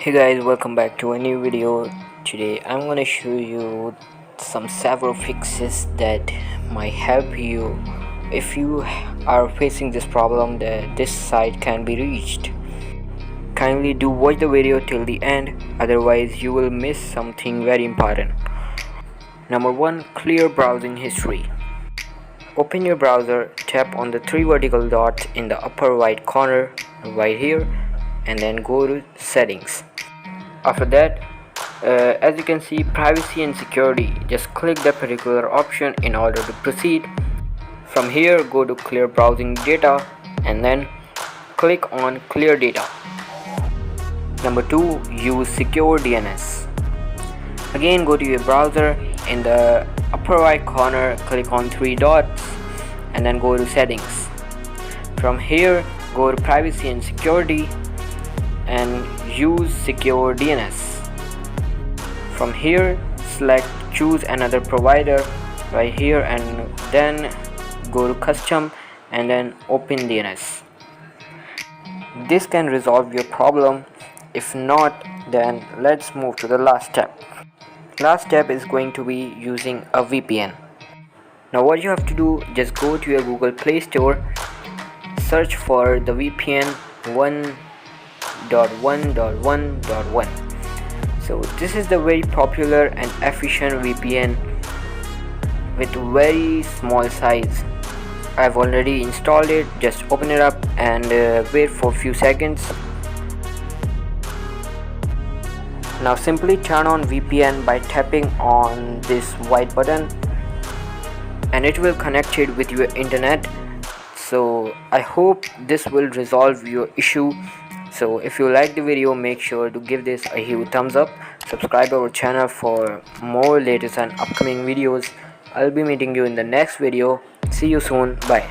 Hey guys, welcome back to a new video. Today I'm gonna show you some several fixes that might help you if you are facing this problem that this site can be reached. Kindly do watch the video till the end, otherwise you will miss something very important. Number 1. Clear browsing history. Open your browser, tap on the three vertical dots in the upper right corner right here, and then go to settings. After that, as you can see, privacy and security, just click that particular option in order to proceed. From here, go to clear browsing data and then click on clear data. Number 2. Use secure DNS. Again, go to your browser, in the upper right corner click on three dots and then go to settings. From here, go to privacy and security and use secure DNS. From here, select choose another provider right here and then go to custom and then open DNS. This can resolve your problem. If not, then let's move to the last step. Last step is going to be using a VPN. Now what you have to do, just go to your Google Play Store, search for the VPN 1.1.1.1. so this is the very popular and efficient VPN with very small size. I've already installed it. Just open it up and wait for a few seconds. Now simply turn on VPN by tapping on this white button and it will connect it with your internet. So I hope this will resolve your issue. So if you like the video, make sure to give this a huge thumbs up. Subscribe our channel for more latest and upcoming videos. I'll be meeting you in the next video. See you soon. Bye.